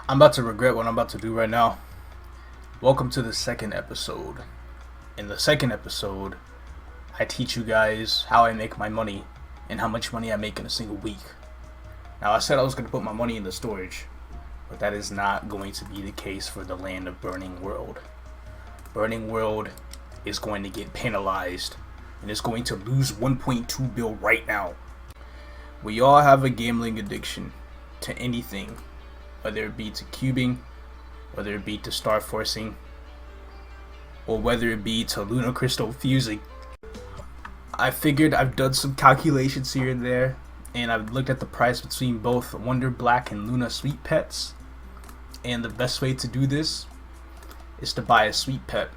I'm about to regret what I'm about to do right now. Welcome to the second episode. In the second episode, I teach you guys how I make my money and how much money I make in a single week. Now, I said I was going to put my money in the storage, but that is not going to be the case for the land of Burning World. Burning World is going to get penalized and is going to lose 1.2 bill right now. We all have a gambling addiction to anything, whether it be to cubing, whether it be to star forcing, or whether it be to lunar crystal fusing. I figured I've done some calculations here and there, and I've looked at the price between both Wonder Black and Luna Sweet Pets, and the best way to do this is to buy a Sweet Pet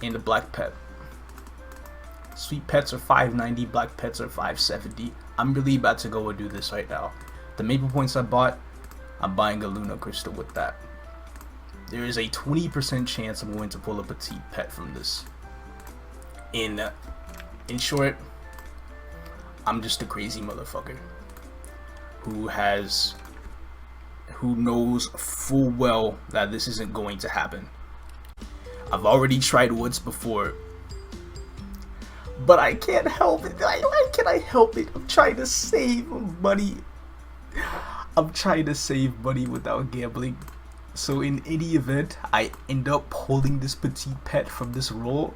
and a Black Pet. Sweet Pets are $5.90, Black Pets are $5.70. I'm really about to go and do this right now. The Maple Points I bought, I'm buying a Luna Crystal with that. There is a 20% chance I'm going to pull a Petite Pet from this. In short, I'm just a crazy motherfucker who knows full well that this isn't going to happen. I've already tried once before, but I can't help it. Why can I help it? I'm trying to save money. I'm trying to save money without gambling. So in any event, I end up pulling this Petite Pet from this roll.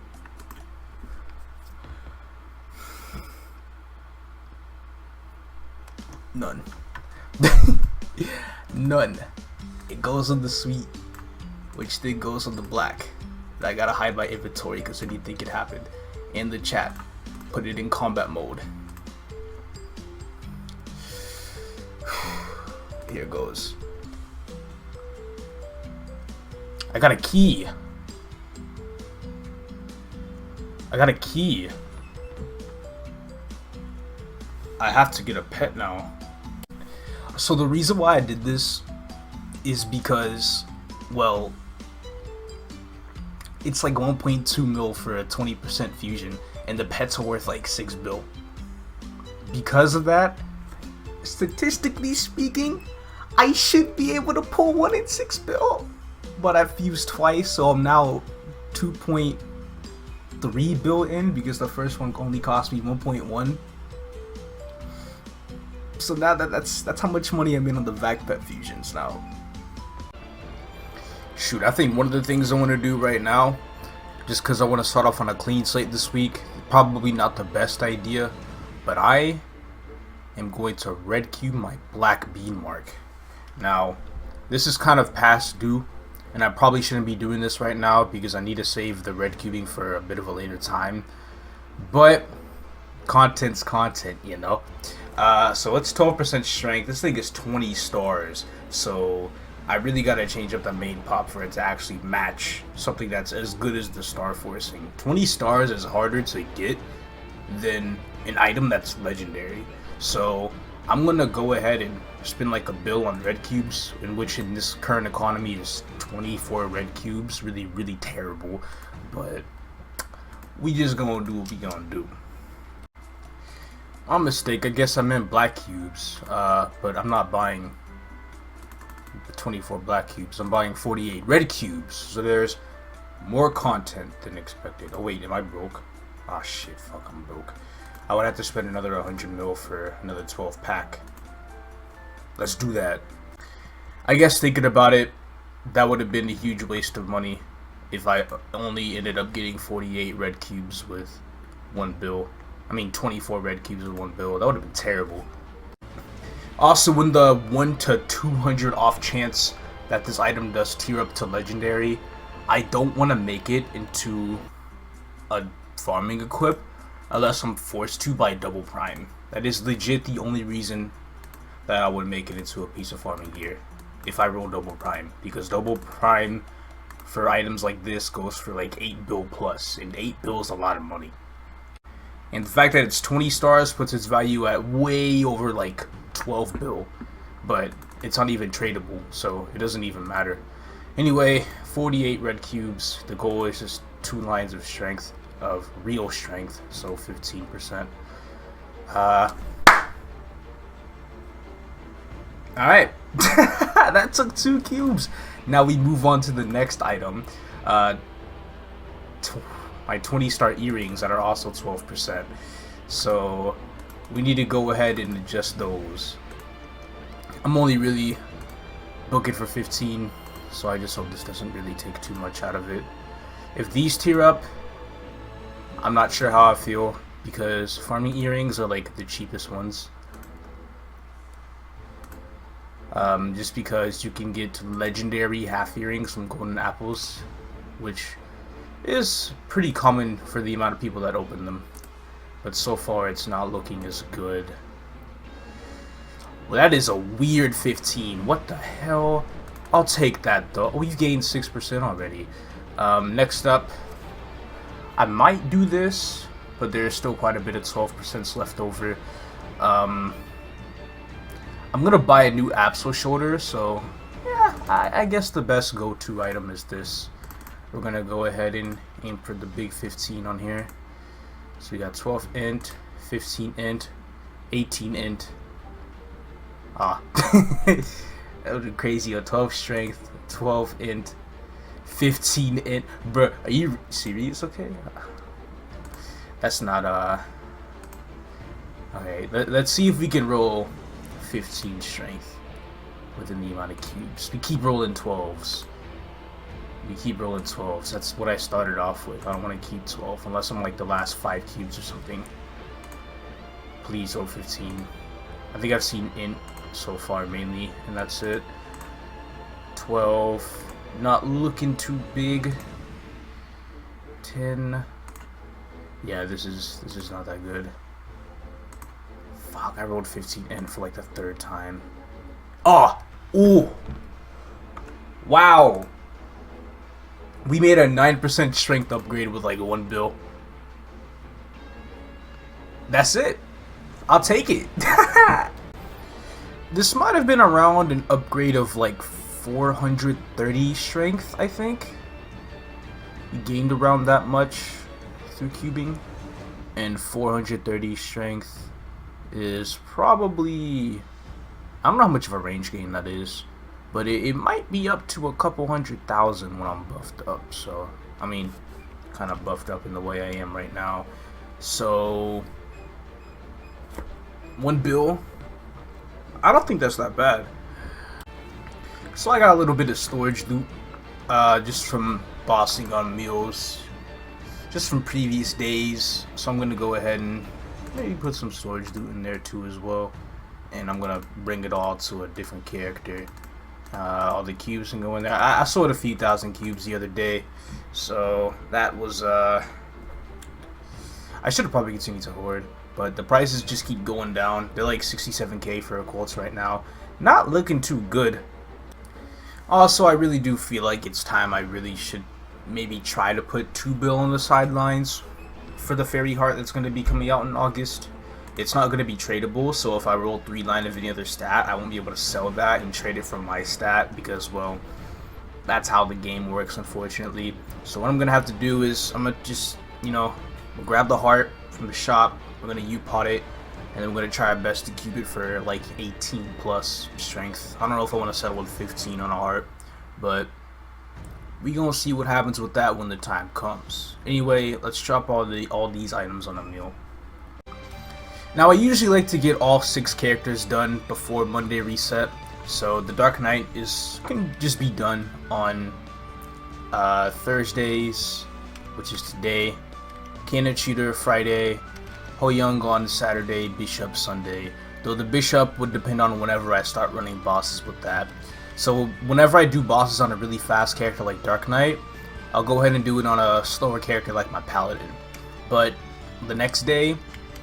None. None. It goes on the sweet, which then goes on the black. And I gotta hide my inventory because anything could happen. In the chat, put it in combat mode. Here goes. I got a key. I have to get a pet now. So the reason why I did this is because, well, it's like 1.2 mil for a 20% fusion, and the pets are worth like 6 bill. Because of that, statistically speaking, I should be able to pull one in 6 bill. But I've fused twice, so I'm now 2.3 bill in because the first one only cost me 1.1. So now that's how much money I'm in on the Vac Pet fusions now. Shoot, I think one of the things I want to do right now, just because I want to start off on a clean slate this week, probably not the best idea, but I am going to red cube my Black Bean Mark. Now, this is kind of past due, and I probably shouldn't be doing this right now because I need to save the red cubing for a bit of a later time. But content's content, you know. So it's 12% strength. This thing is 20 stars, so I really gotta change up the main pop for it to actually match something that's as good as the star forcing. 20 stars is harder to get than an item that's legendary. So I'm gonna go ahead and spend like a bill on red cubes, in which in this current economy is 24 red cubes. Really terrible, but we just gonna do what we gonna do. My mistake, I guess I meant black cubes, but I'm not buying 24 black cubes. I'm buying 48 red cubes, so there's more content than expected. Oh wait, am I broke? Ah shit, fuck, I'm broke. I would have to spend another 100 mil for another 12 pack. Let's do that. I guess thinking about it, that would have been a huge waste of money if I only ended up getting 48 red cubes with 1 bill. I mean 24 red cubes with 1 bill. That would have been terrible. Also, when the 1 to 200 off chance that this item does tier up to legendary, I don't want to make it into a farming equip unless I'm forced to by double prime. That is legit the only reason that I would make it into a piece of farming gear if I roll double prime, because double prime for items like this goes for like 8 bill plus, and 8 bill is a lot of money. And the fact that it's 20 stars puts its value at way over like 12 bill, but it's not even tradable, so it doesn't even matter. Anyway, 48 red cubes. The goal is just 2 lines of strength, of real strength, so 15%. Alright. That took 2 cubes. Now we move on to the next item. My 20 star earrings that are also 12%. So we need to go ahead and adjust those. I'm only really booking for 15, so I just hope this doesn't really take too much out of it. If these tier up, I'm not sure how I feel, because farming earrings are like the cheapest ones. Just because you can get legendary half earrings from golden apples, which is pretty common for the amount of people that open them. But so far it's not looking as good. Well, that is a weird 15. What the hell? I'll take that though. We've gained 6% already. Next up, I might do this, but there's still quite a bit of 12% left over. I'm gonna buy a new Apso shoulder, so yeah, I guess the best go-to item is this. We're gonna go ahead and aim for the big 15 on here. So we got 12 int, 15 int, 18 int. Ah, that would be crazy. A 12 strength, 12 int, 15 int. Bruh, are you serious? Okay, that's not okay, let's see if we can roll 15 strength within the amount of cubes. We keep rolling 12s. We keep rolling 12s. That's what I started off with. I don't want to keep 12 unless I'm like the last 5 cubes or something. Please roll 15. I think I've seen int so far mainly, and that's it. 12. Not looking too big. 10. Yeah, this is not that good. Fuck, I rolled 15 int for like the 3rd time. Oh! Ooh! Wow! We made a 9% strength upgrade with like 1 bill. That's it. I'll take it. This might have been around an upgrade of like 430 strength, I think. We gained around that much through cubing. And 430 strength is probably... I don't know how much of a range gain that is. But it might be up to a couple 100,000 when I'm buffed up. So, I mean, kind of buffed up in the way I am right now. So, 1 bill. I don't think that's that bad. So I got a little bit of storage loot. Just from bossing on meals. Just from previous days. So I'm going to go ahead and maybe put some storage loot in there too as well. And I'm going to bring it all to a different character. All the cubes can go in there. I sold a few thousand cubes the other day, so that was I should have probably continued to hoard, but the prices just keep going down. They're like 67k for a quartz right now. Not looking too good. Also, I really do feel like it's time I really should maybe try to put 2 bill on the sidelines for the fairy heart that's going to be coming out in August. It's not going to be tradable, so if I roll 3 line of any other stat, I won't be able to sell that and trade it from my stat because, well, that's how the game works, unfortunately. So what I'm going to have to do is I'm going to just, you know, grab the heart from the shop, I'm going to U-pot it, and then I'm going to try my best to keep it for like 18 plus strength. I don't know if I want to settle with 15 on a heart, but we going to see what happens with that when the time comes. Anyway, let's drop all these items on a meal. Now I usually like to get all 6 characters done before Monday reset, so the Dark Knight can just be done on Thursdays, which is today, Cannon Shooter Friday, Ho Young on Saturday, Bishop Sunday, though the Bishop would depend on whenever I start running bosses with that. So whenever I do bosses on a really fast character like Dark Knight, I'll go ahead and do it on a slower character like my Paladin. But the next day,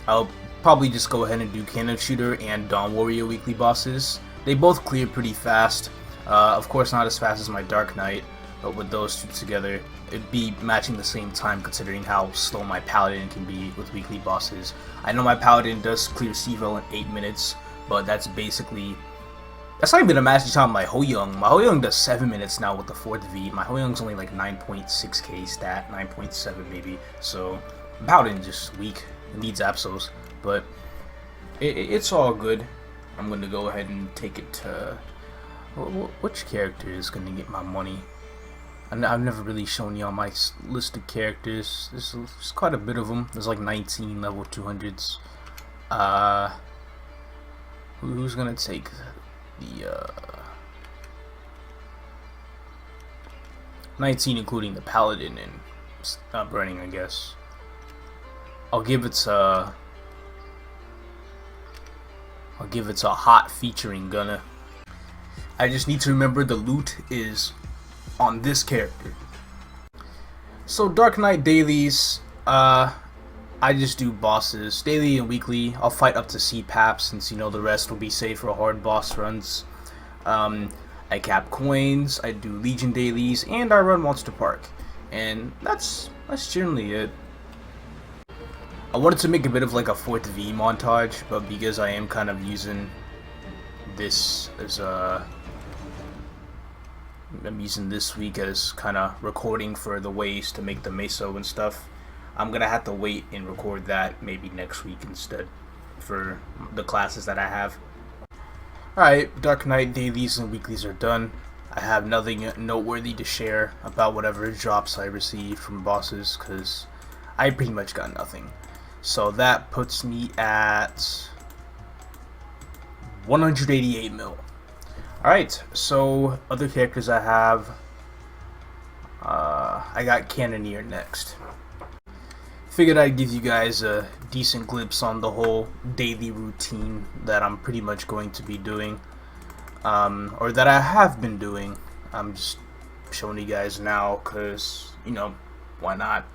I'll probably just go ahead and do Cannon Shooter and Dawn Warrior weekly bosses. They both clear pretty fast. Of course not as fast as my Dark Knight, but with those two together, it'd be matching the same time considering how slow my Paladin can be with weekly bosses. I know my Paladin does clear C-Vel in 8 minutes, but that's not even a matching time my Ho Young. My Ho Young does 7 minutes now with the 4th V. My Ho Young's only like 9.6k stat, 9.7 maybe, so Paladin just weak. It needs Apsos. But it's all good. I'm going to go ahead and take it to Which character is gonna get my money? I've never really shown y'all my list of characters. There's quite a bit of them. There's like 19 level 200s. Who's gonna take the 19, including the paladin and burning, I guess. I'll give it a hot featuring Gunner. I just need to remember the loot is on this character. So Dark Knight dailies, I just do bosses daily and weekly. I'll fight up to CPAP since you know the rest will be safe for hard boss runs. I cap coins, I do Legion dailies, and I run Monster Park, and that's generally it. I wanted to make a bit of like a 4th V montage, but because I am kind of using this as I'm using this week as kind of recording for the ways to make the Meso and stuff, I'm gonna have to wait and record that maybe next week instead for the classes that I have. Alright, Dark Knight dailies and weeklies are done. I have nothing noteworthy to share about whatever drops I received from bosses because I pretty much got nothing. So that puts me at 188 mil. Alright, so other characters I have. I got Cannoneer next. Figured I'd give you guys a decent glimpse on the whole daily routine that I'm pretty much going to be doing. Or that I have been doing. I'm just showing you guys now because, you know, why not?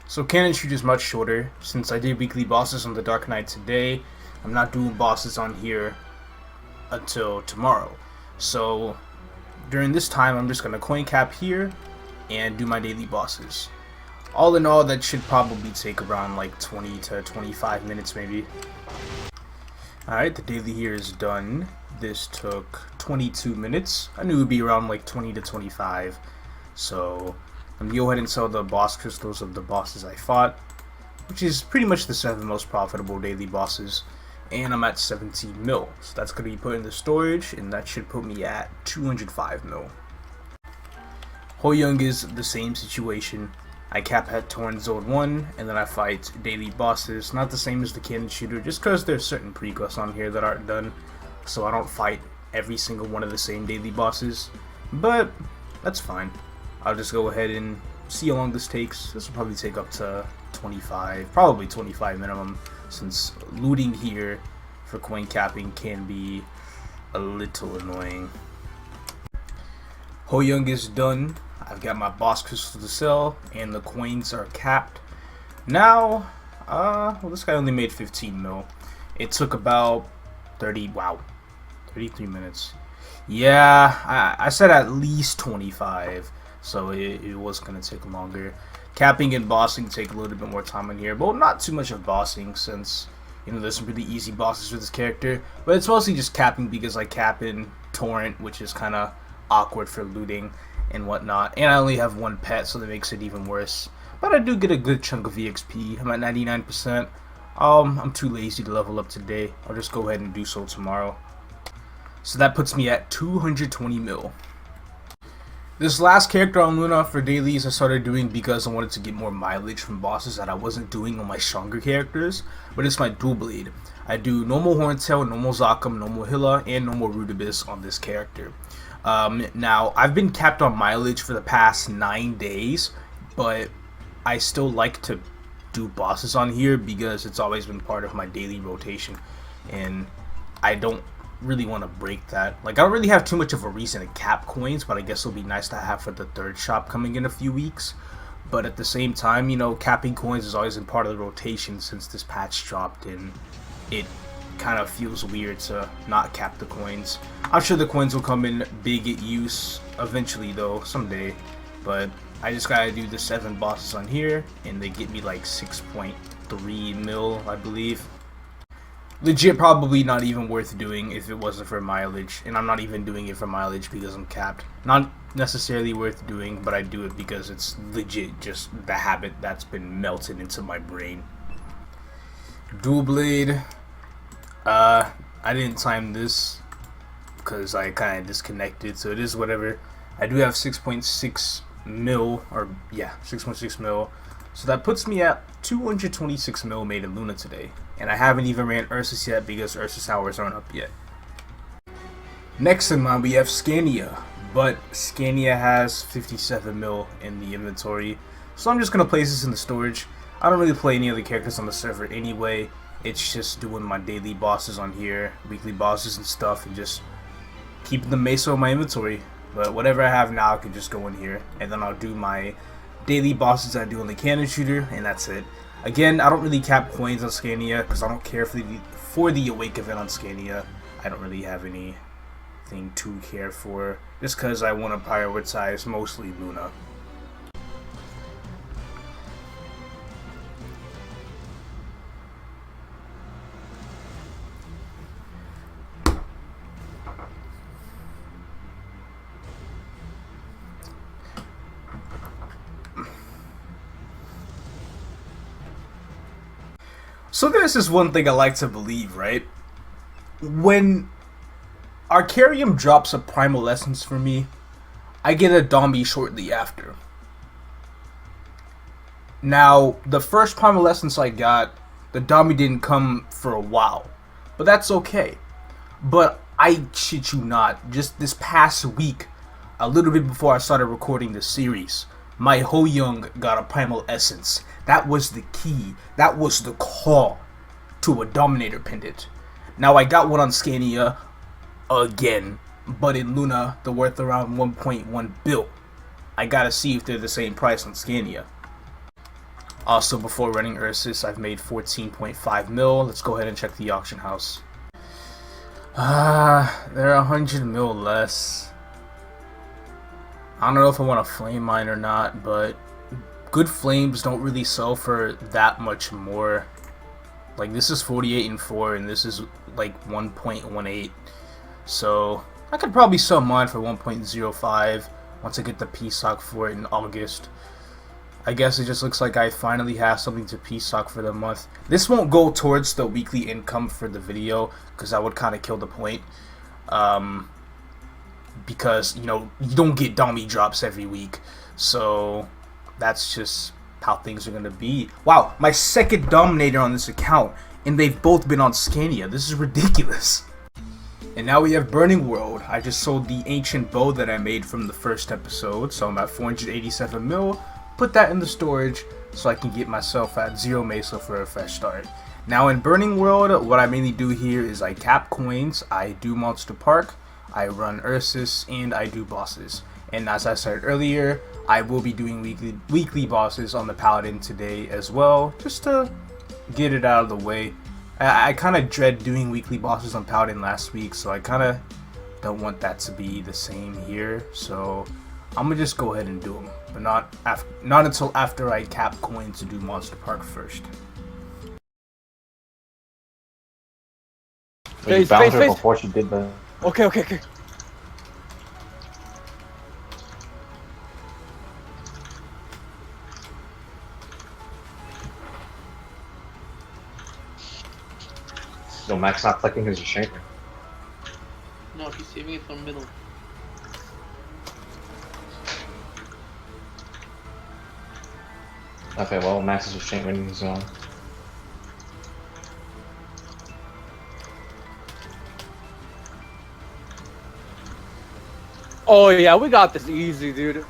So Cannon Shoot is much shorter. Since I did weekly bosses on the Dark Knight today, I'm not doing bosses on here until tomorrow. So during this time, I'm just going to coin cap here and do my daily bosses. All in all, that should probably take around like 20 to 25 minutes maybe. Alright, the daily here is done. This took 22 minutes. I knew it would be around like 20 to 25. So I'm going to go ahead and sell the boss crystals of the bosses I fought, which is pretty much the 7 most profitable daily bosses. And I'm at 17 mil. So that's going to be put in the storage, and that should put me at 205 mil. Ho Young is the same situation. I cap at Torn Zone 1, and then I fight daily bosses. Not the same as the Cannon Shooter, just because there's certain pre-quests on here that aren't done. So I don't fight every single one of the same daily bosses. But that's fine. I'll just go ahead and see how long this takes. This will probably take up to 25, probably 25 minimum, since looting here for coin capping can be a little annoying. Ho Young is done. I've got my boss crystal to sell, and the coins are capped. Now, well, this guy only made 15 mil. It took about 33 minutes. Yeah, I said at least 25, so it was gonna take longer. Capping and bossing take a little bit more time in here, but not too much of bossing since, you know, there's some really easy bosses with this character. But it's mostly just capping because I cap in Torrent, which is kind of awkward for looting and whatnot. And I only have 1 pet, so that makes it even worse. But I do get a good chunk of EXP. I'm at 99%. I'm too lazy to level up today. I'll just go ahead and do so tomorrow. So that puts me at 220 mil. This last character on Luna for dailies I started doing because I wanted to get more mileage from bosses that I wasn't doing on my stronger characters, but it's my dual blade. I do normal Horntail, normal Zakam, normal Hilla, and normal Rudibus on this character. Now, I've been capped on mileage for the past 9 days, but I still like to do bosses on here because it's always been part of my daily rotation, and I don't really want to break that. Like, I don't really have too much of a reason to cap coins, but I guess it'll be nice to have for the 3rd shop coming in a few weeks. But at the same time, you know, capping coins has always been part of the rotation since this patch dropped, and it kind of feels weird to not cap the coins. I'm sure the coins will come in big use eventually though, someday, but I just gotta do the 7 bosses on here, and they get me like 6.3 mil, I believe. Legit probably not even worth doing if it wasn't for mileage, and I'm not even doing it for mileage because I'm capped. Not necessarily worth doing, but I do it because it's legit just the habit that's been melted into my brain. Dual blade. I didn't time this because I kind of disconnected, so it is whatever. I do have 6.6 mil, or yeah, 6.6 mil. So that puts me at 226 mil made in Luna today. And I haven't even ran Ursus yet because Ursus hours aren't up yet. Next in line we have Scania, but Scania has 57 mil in the inventory, so I'm just going to place this in the storage. I don't really play any other characters on the server anyway, it's just doing my daily bosses on here, weekly bosses and stuff, and just keeping the Meso in my inventory. But whatever I have now can just go in here, and then I'll do my daily bosses I do on the cannon shooter, and that's it. Again, I don't really cap coins on Scania because I don't care for the Awake event on Scania. I don't really have anything to care for, just because I want to prioritize mostly Luna. So there's this one thing I like to believe, right? When Arcarium drops a Primal Essence for me, I get a Dami shortly after. Now, the first Primal Essence I got, the Dami didn't come for a while. But that's okay. But I shit you not, just this past week, a little bit before I started recording this series, my Ho Young got a Primal Essence. That was the key. That was the call to a Dominator Pendant. Now I got one on Scania again, but in Luna they're worth around 1.1 bill. I gotta see if they're the same price on Scania. Also, before running Ursus, I've made 14.5 mil. Let's go ahead and check the auction house. They're 100 mil less. I don't know if I want a flame mine or not, but good flames don't really sell for that much more. Like, this is 48 and 4, and this is like 1.18. So I could probably sell mine for 1.05 once I get the P-Sock for it in August. I guess it just looks like I finally have something to P-Sock for the month. This won't go towards the weekly income for the video, because that would kind of kill the point. Because, you know, you don't get Dami drops every week. So that's just how things are going to be. Wow, my second Dominator on this account, and they've both been on Scania. This is ridiculous. And now we have Burning World. I just sold the ancient bow that I made from the first episode, so I'm at 487 mil. Put that in the storage so I can get myself at 0 Meso for a fresh start. Now in Burning World, what I mainly do here is I cap coins, I do Monster Park, I run Ursus, and I do bosses. And as I said earlier, I will be doing weekly bosses on the Paladin today as well, just to get it out of the way. I kind of dread doing weekly bosses on Paladin last week, so I kind of don't want that to be the same here. So I'm gonna just go ahead and do them, but not until after I cap coins to do Monster Park first. You found her before she did the... Okay. So Max not clicking his restraint. No, he's saving it from middle. Okay, well, Max's restraint rating is on. Oh yeah, we got this easy, dude.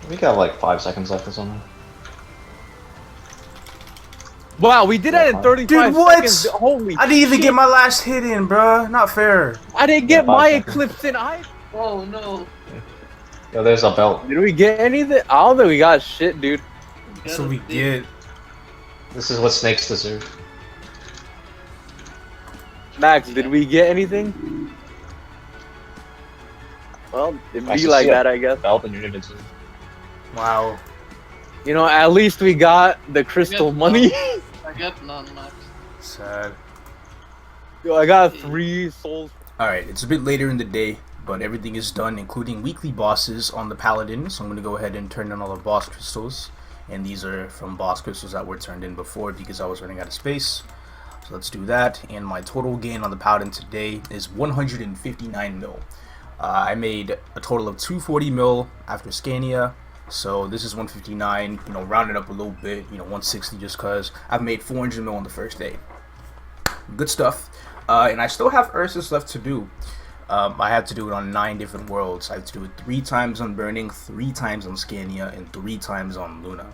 We got like 5 seconds left or something. Wow, we did that in 35 Dude, what? seconds. Holy I didn't even shit. get my last hit in, bruh. Not fair. I didn't get Yeah, my 5 seconds. Eclipse in. Oh no. Yo, there's a belt. Did we get anything? I don't think we got shit, dude. That's what we get. This is what snakes deserve. Max, did we get anything? Well, it'd I be should like see a that, I guess. Belt and unit too. Wow. You know, at least we got the crystal money. I got none, Max. Sad. Yo, I got 3 souls. Alright, it's a bit later in the day, but everything is done, including weekly bosses on the Paladin. So I'm going to go ahead and turn in all the boss crystals. And these are from boss crystals that were turned in before because I was running out of space. So let's do that. And my total gain on the Paladin today is 159 mil. I made a total of 240 mil after Scania. So this is 159, you know, rounded up a little bit, you know, 160 just because I've made 400 mil on the first day. Good stuff. And I still have Ursus left to do. I have to do it on 9 different worlds. I have to do it 3 times on Burning, 3 times on Scania, and 3 times on Luna.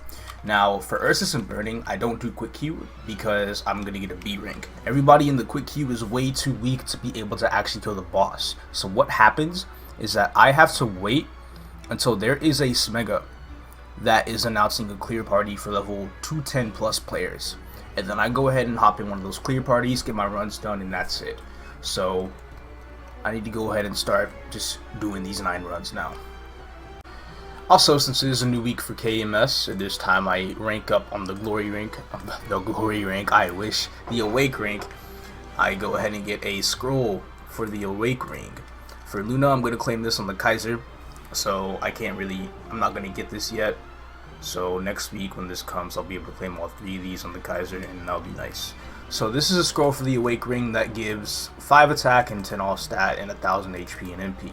Now, for Ursus and Burning, I don't do quick queue because I'm going to get a B rank. Everybody in the quick queue is way too weak to be able to actually kill the boss. So what happens is that I have to wait until there is a Smega that is announcing a clear party for level 210 plus players. And then I go ahead and hop in one of those clear parties, get my runs done, and that's it. So I need to go ahead and start just doing these 9 runs now. Also, since it is a new week for KMS, at this time I rank up on the glory rank, the awake rank. I go ahead and get a scroll for the awake rank. For Luna, I'm going to claim this on the Kaiser, so I'm not going to get this yet. So next week when this comes, I'll be able to claim all 3 of these on the Kaiser, and that'll be nice. So this is a scroll for the awake ring that gives 5 attack and 10 all stat and 1000 HP and MP.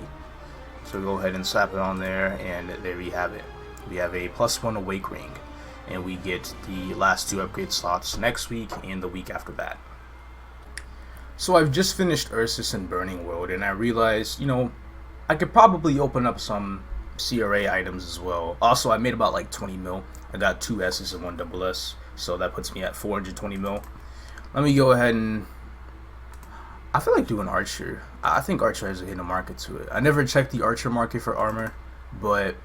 So go ahead and slap it on there, and there we have it. We have a +1 awake ring, and we get the last 2 upgrade slots next week and the week after that. So I've just finished Ursus and Burning World, and I realized, you know, I could probably open up some CRA items as well. Also, I made about like 20 mil. I got 2 S's and 1 double S, so that puts me at 420 mil. Let me go ahead and I feel like doing Archer. I think Archer has a hidden market to it. I never checked the Archer market for armor, but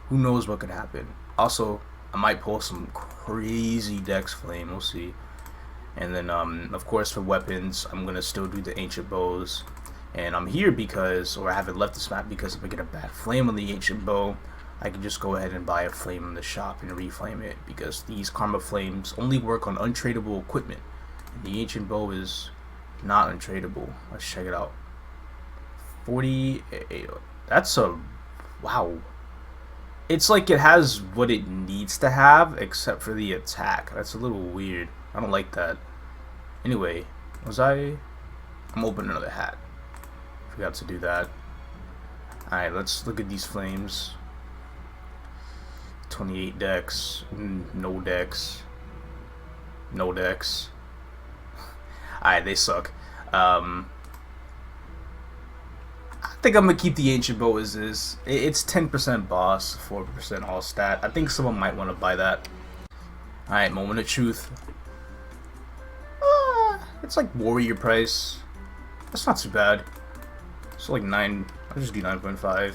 who knows what could happen. Also, I might pull some crazy Dex Flame, we'll see. And then, of course, for weapons, I'm going to still do the Ancient Bows. And I'm here because, or I haven't left this map because if I get a bad flame on the Ancient Bow, I can just go ahead and buy a flame in the shop and reflame it, because these Karma Flames only work on untradeable equipment. And the Ancient Bow is not untradeable. Let's check it out. 48. That's a wow. It's like it has what it needs to have except for the attack. That's a little weird. I don't like that. Anyway, I'm opening another hat. Forgot to do that. Alright, let's look at these flames. 28 dex. No dex. No dex. Alright, they suck. I think I'm gonna keep the Ancient Bow as is. It's 10% boss, 4% all stat. I think someone might want to buy that. Alright, moment of truth. It's like warrior price. That's not too bad. It's like 9. I'll just do 9.5.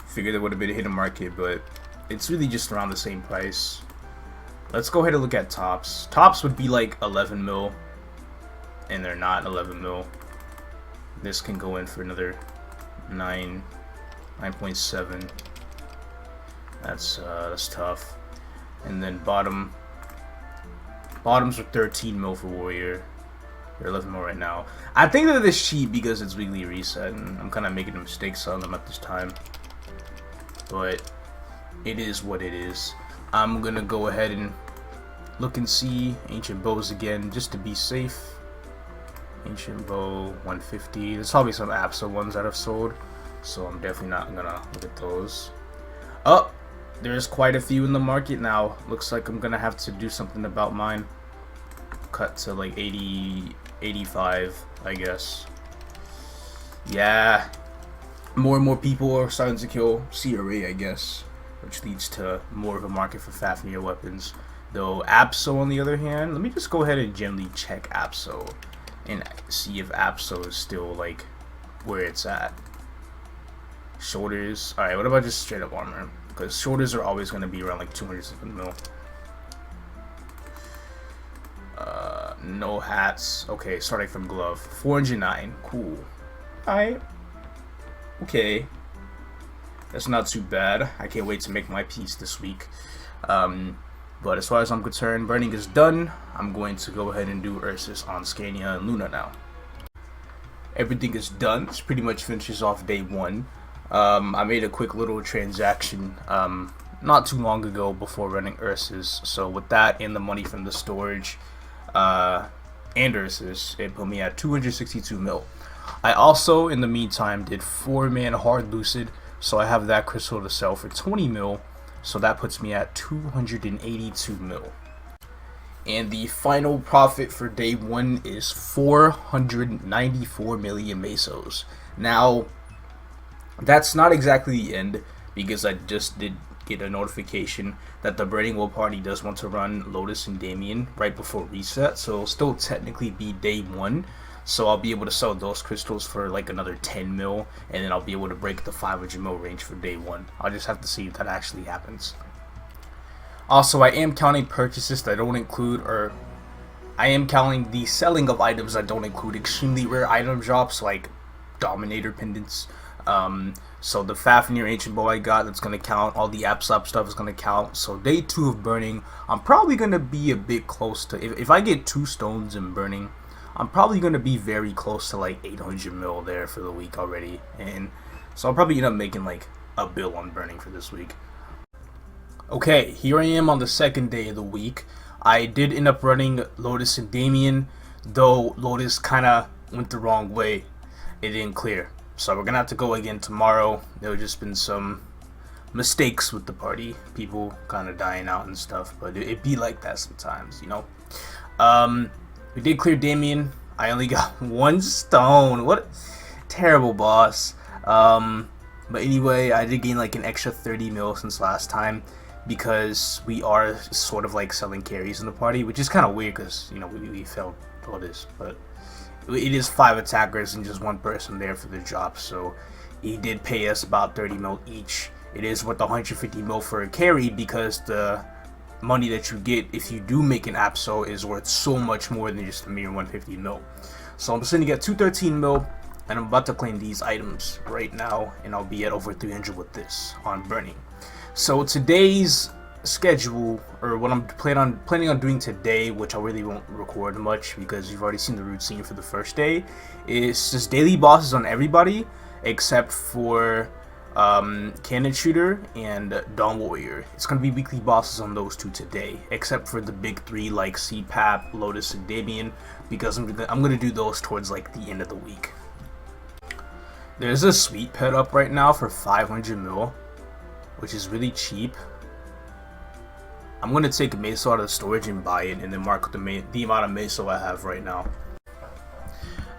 Figured there would have been a hidden market, but it's really just around the same price. Let's go ahead and look at tops. Tops would be like 11 mil, and they're not 11 mil. This can go in for another 9.7. That's tough. And then bottoms are 13 mil for warrior. They're 11 mil right now. I think they're this cheap because it's weekly reset, and I'm kind of making a mistake selling them at this time. But it is what it is. I'm gonna go ahead and look and see Ancient Bows again just to be safe. Ancient Bow 150. There's probably some Absa ones that I've sold, so I'm definitely not gonna look at those. Oh, there's quite a few in the market now. Looks like I'm gonna have to do something about mine. Cut to like 80, 85, I guess. Yeah, more and more people are starting to kill CRA, I guess, which leads to more of a market for Fafnir weapons. Though Abso, on the other hand, let me just go ahead and gently check Abso and see if Abso is still like where it's at. Shoulders. Alright, what about just straight up armor? Because shoulders are always going to be around like 200 something mil. No hats. Okay, starting from glove. 409. Cool. Alright. Okay. That's not too bad. I can't wait to make my piece this week. But as far as I'm concerned, burning is done. I'm going to go ahead and do Ursus on Scania and Luna now. Everything is done. This pretty much finishes off day 1. I made a quick little transaction not too long ago before running Ursus. So with that and the money from the storage and Ursus, it put me at 262 mil. I also, in the meantime, did 4-man hard lucid, so I have that crystal to sell for 20 mil, so that puts me at 282 mil. And the final profit for day 1 is 494 million Mesos. Now, that's not exactly the end, because I just did get a notification that the Burning Will party does want to run Lotus and Damien right before reset, so it'll still technically be day 1. So I'll be able to sell those crystals for like another 10 mil, and then I'll be able to break the 500 mil range for day 1. I'll just have to see if that actually happens. Also, I am counting purchases that don't include, or I am counting the selling of items that don't include extremely rare item drops like Dominator pendants. So the Fafnir Ancient Bow I got, that's going to count. All the App Slap stuff is going to count. So day 2 of burning, I'm probably going to be a bit close to, if I get 2 stones in burning, I'm probably going to be very close to like 800 mil there for the week already. And so I'll probably end up making like a bill on burning for this week. Okay, here I am on the 2nd day of the week. I did end up running Lotus and Damien, though Lotus kind of went the wrong way. It didn't clear. So we're going to have to go again tomorrow. There have just been some mistakes with the party. People kind of dying out and stuff, but it be like that sometimes, you know. We did clear Damien. I only got 1 stone. What a terrible boss. But anyway, I did gain like an extra 30 mil since last time, because we are sort of like selling carries in the party, which is kind of weird because, you know, we failed Lotus, but it is 5 attackers and just 1 person there for the drop, so he did pay us about 30 mil each. It is worth 150 mil for a carry, because the money that you get if you do make an APSO is worth so much more than just a mere 150 mil. So I'm sitting at 213 mil, and I'm about to claim these items right now, and I'll be at over 300 with this on burning. So today's schedule, or what I'm planning on doing today, which I really won't record much because you've already seen the routine for the first day, is just daily bosses on everybody except for Cannon Shooter and Dawn Warrior. It's going to be weekly bosses on those 2 today, except for the big 3 like CPAP, Lotus, and Damien, because I'm going to do those towards like the end of the week. There's a sweet pet up right now for 500 mil, which is really cheap. I'm going to take a Meso out of the storage and buy it, and then mark the amount of Meso I have right now.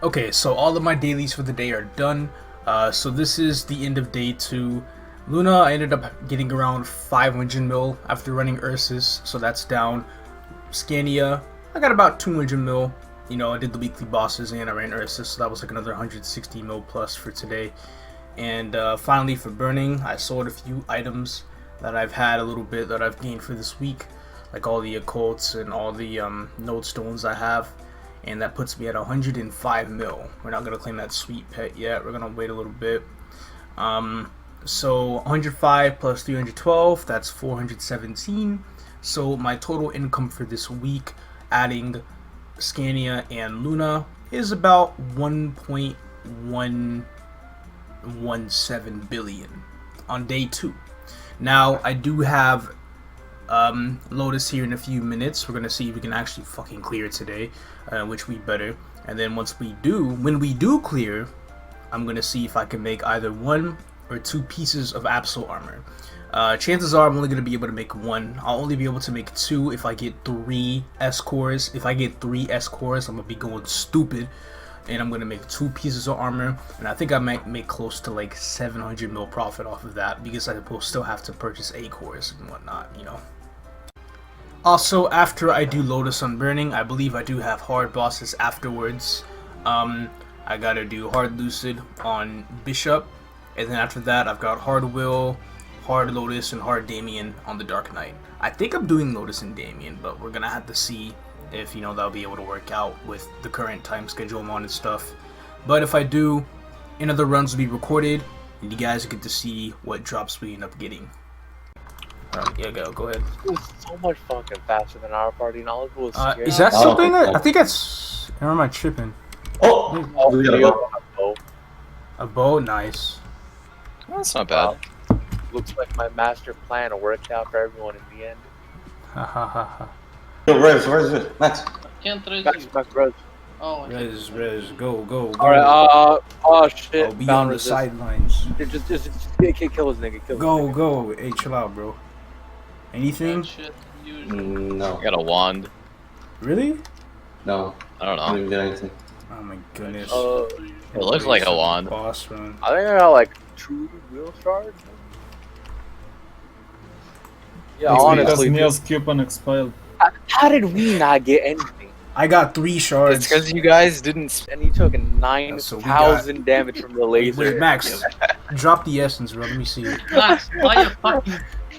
Okay, so all of my dailies for the day are done. So this is the end of day 2. Luna, I ended up getting around 500 mil after running Ursus, so that's down. Scania, I got about 200 mil. You know, I did the weekly bosses and I ran Ursus, so that was like another 160 mil plus for today. And finally for burning, I sold a few items that I've had a little bit that I've gained for this week, like all the occults and all the node stones I have. And that puts me at 105 mil. We're not going to claim that sweet pet yet. We're going to wait a little bit. So 105 plus 312, that's 417. So my total income for this week, adding Scania and Luna, is about 1.117 billion on day 2. Now, I do have Lotus here in a few minutes. We're going to see if we can actually fucking clear today, which we better. And then once we do, when we do clear, I'm going to see if I can make either 1 or 2 pieces of Absol armor. Chances are I'm only going to be able to make 1. I'll only be able to make 2 if I get 3 S cores. If I get 3 S cores, I'm going to be going stupid. And I'm going to make 2 pieces of armor. And I think I might make close to like 700 mil profit off of that, because I will still have to purchase A cores and whatnot, you know. Also, after I do Lotus on burning, I believe I do have hard bosses afterwards. I gotta do hard Lucid on Bishop, and then after that I've got hard Will, hard Lotus, and hard Damien on the Dark Knight. I think I'm doing Lotus and Damien, but we're gonna have to see if, you know, that'll be able to work out with the current time schedule I'm on and stuff. But if I do, another runs will be recorded, and you guys get to see what drops we end up getting. Yeah, go ahead. It was so much fucking faster than our party. And all it was scary. Is that something that, I think that's, or am I tripping? Oh, we got a bow. bow. A bow, nice. That's not bad. Looks like my master plan worked out for everyone in the end. Ha ha ha ha. Yo, Rez, where's it? Max. Can't raise Max, you. Max, bro. Oh, I hit Res, go, go, go. Alright, oh shit. I'll be Found on the resist. sidelines. Just kill his nigga. Kill Go, his nigga. go. Hey, chill out, bro. Anything? that shit. Usual. No. I got a wand. Really? No. I don't I know. didn't get anything. Oh my goodness. It looks like a wand. Boss run. I think I got like 2 wheel shards. Yeah, It's because honestly. Neil's coupon expired. How did we not get anything? I got 3 shards. It's because you guys didn't. And he took So we 9,000 damage from the laser. Wait, Max. Drop the essence, bro. Let me see. Max, why you fucking...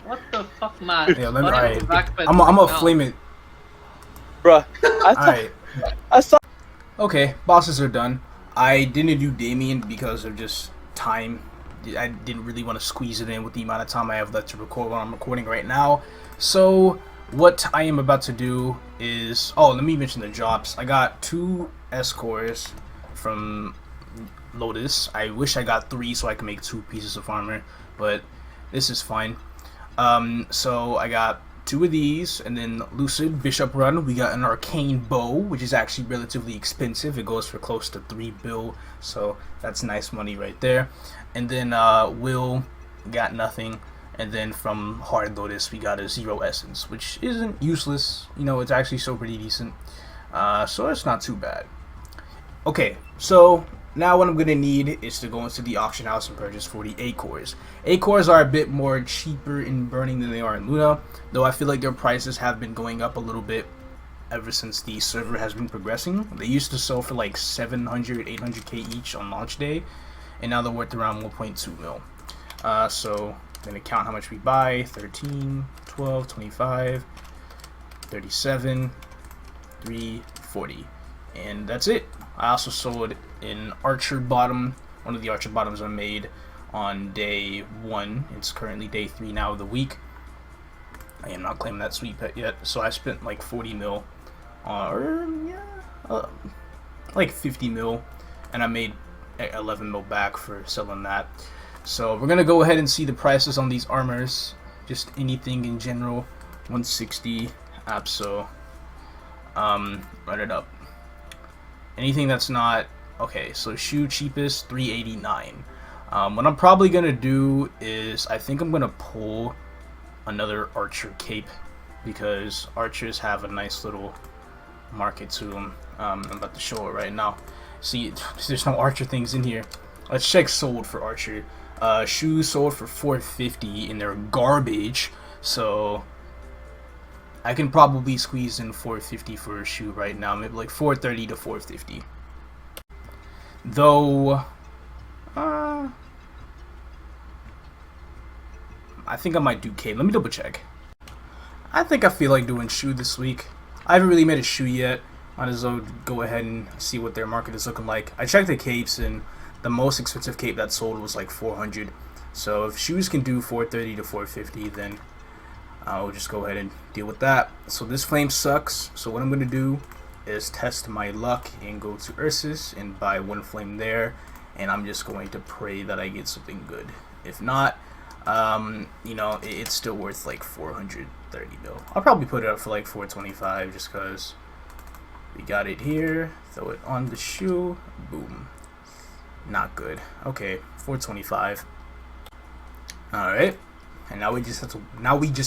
What the fuck, man? Yeah, let me. Why Alright. you backpedal I'm gonna now? flame it. Bruh, Alright. I saw. Okay, bosses are done. I didn't do Damien because of just time. I didn't really want to squeeze it in with the amount of time I have left to record while I'm recording right now. So, what I am about to do is... Oh, let me mention the drops. I got 2 S-cores from Lotus. I wish I got 3 so I can make 2 pieces of armor, but this is fine. So I got 2 of these, and then Lucid Bishop Run. We got an Arcane Bow, which is actually relatively expensive. It goes for close to 3 bill, so that's nice money right there. And then Will got nothing. And then from Hard Lotus, we got a 0 Essence, which isn't useless. You know, it's actually still pretty decent. So it's not too bad. Okay, so now what I'm going to need is to go into the auction house and purchase 40 A-cores. A-cores are a bit more cheaper in Burning than they are in Luna, though I feel like their prices have been going up a little bit ever since the server has been progressing. They used to sell for like 700, 800k each on launch day, and now they're worth around 1.2 mil. So I'm going to count how much we buy: 13, 12, 25, 37, 3, 40. And that's it. I also sold an Archer Bottom. One of the Archer Bottoms I made on day 1. It's currently day 3 now of the week. I am not claiming that sweet pet yet. So I spent like 40 mil. Like 50 mil. And I made 11 mil back for selling that. So we're going to go ahead and see the prices on these armors. Just anything in general. 160. Abso. Run it up. Anything that's not... Okay, so shoe cheapest, 389. What I'm probably going to do is... I think I'm going to pull another Archer cape. Because Archers have a nice little market to them. I'm about to show it right now. See, there's no Archer things in here. Let's check sold for Archer. Shoes sold for 450 and they're garbage. So... I can probably squeeze in 450 for a shoe right now, maybe like 430 to 450. Though, I think I might do cape. Let me double check. I think I feel like doing shoe this week. I haven't really made a shoe yet. Might as well go ahead and see what their market is looking like. I checked the capes and the most expensive cape that sold was like 400. So if shoes can do 430 to 450, then I'll just go ahead and deal with that. So this flame sucks. So what I'm going to do is test my luck and go to Ursus and buy 1 flame there. And I'm just going to pray that I get something good. If not, you know, it's still worth like 430 mil. I'll probably put it up for like 425 just because we got it here. Throw it on the shoe. Boom. Not good. Okay, 425. All right. And now we just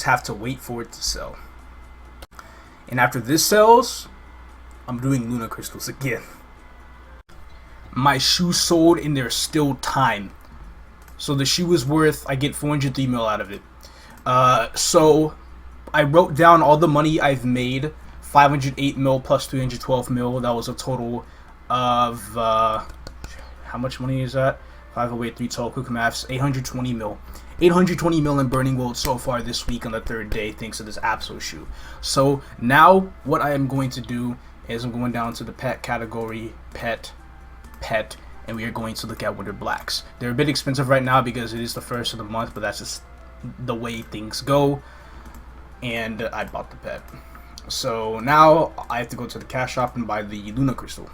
have to wait for it to sell. And after this sells, I'm doing Luna crystals again. My shoe sold and there's still time. So the shoe is worth, I get 403 mil out of it. So I wrote down all the money I've made. 508 mil plus 312 mil. That was a total of how much money is that? 508, 312, quick maths, 820 mil. 820 mil in Burning World so far this week on the 3rd day thanks to this Abso shoe. So now what I am going to do is I'm going down to the pet category, pet, and we are going to look at Winter Blacks. They're a bit expensive right now because it is the 1st of the month, but that's just the way things go. And I bought the pet. So now I have to go to the cash shop and buy the Luna Crystal.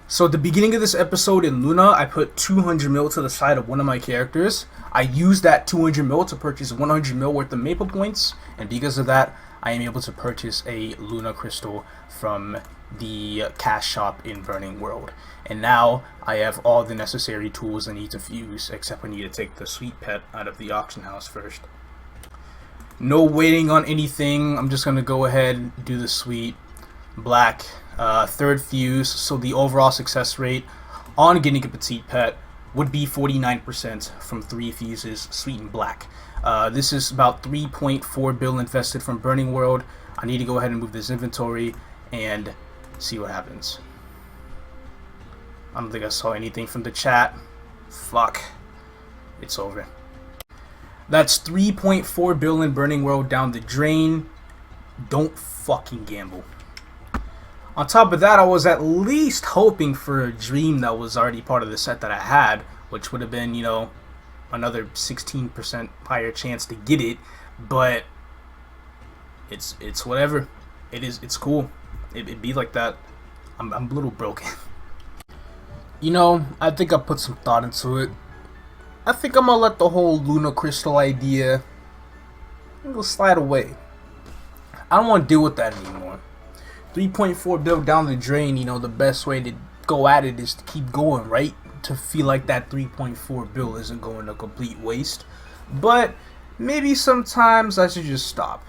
So at the beginning of this episode in Luna, I put 200 mil to the side of one of my characters. I used that 200 mil to purchase 100 mil worth of Maple points, and because of that, I am able to purchase a Luna crystal from the cash shop in Burning World. And now I have all the necessary tools I need to fuse, except I need to take the sweet pet out of the auction house first. No waiting on anything. I'm just gonna go ahead and do the sweet black third fuse, so the overall success rate on getting a petite pet would be 49% from 3 fuses, sweet and black. This is about 3.4 bill invested from Burning World. I need to go ahead and move this inventory and see what happens. I don't think I saw anything from the chat. Fuck. It's over. That's 3.4 bill in Burning World down the drain. Don't fucking gamble. On top of that, I was at least hoping for a dream that was already part of the set that I had, which would have been, you know, another 16% higher chance to get it, but it's whatever. It's cool. It'd be like that. I'm a little broken. You know, I think I put some thought into it. I think I'm gonna let the whole Luna Crystal idea go slide away. I don't want to deal with that anymore. 3.4 bill down the drain, you know, the best way to go at it is to keep going, right? To feel like that 3.4 bill isn't going to complete waste. But maybe sometimes I should just stop.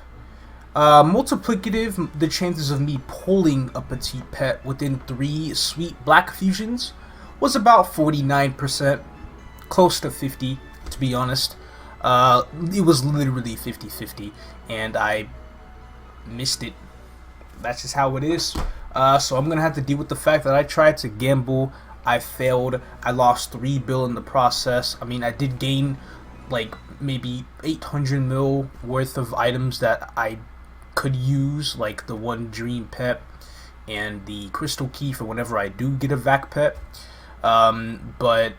Multiplicative, the chances of me pulling a petite pet within 3 sweet black fusions was about 49%, close to 50 to be honest. It was literally 50-50, and I missed it. That's just how it is. So I'm gonna have to deal with the fact that I tried to gamble, I failed, I lost 3 bill in the process. I mean, I did gain like maybe 800 mil worth of items that I could use, like the 1 dream pet and the crystal key for whenever I do get a vac pet. But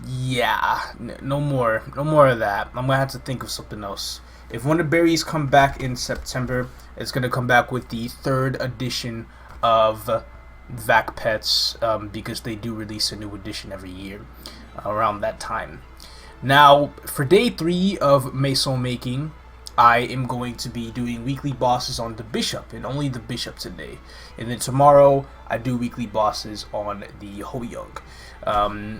yeah, no more of that. I'm gonna have to think of something else. If Wonder Berries come back in September, it's gonna come back with the 3rd edition of vac pets, because they do release a new edition every year around that time. Now, for day 3 of Meso making, I am going to be doing weekly bosses on the Bishop, and only the Bishop today. And then tomorrow, I do weekly bosses on the Hoyoung.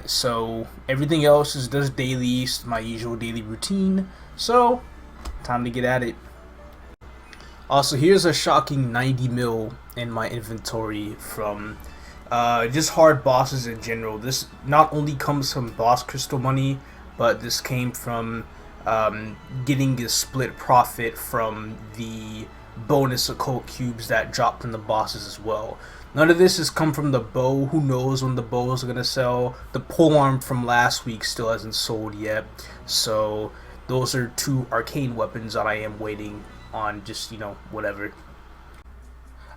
So everything else is just dailies, my usual daily routine. So, time to get at it. Also, here's a shocking 90 mil in my inventory from just hard bosses in general. This not only comes from boss crystal money, but this came from getting a split profit from the bonus occult cubes that dropped from the bosses as well. None of this has come from the bow. Who knows when the bows are gonna sell. The polearm from last week still hasn't sold yet, so those are 2 arcane weapons that I am waiting on, just, you know, whatever.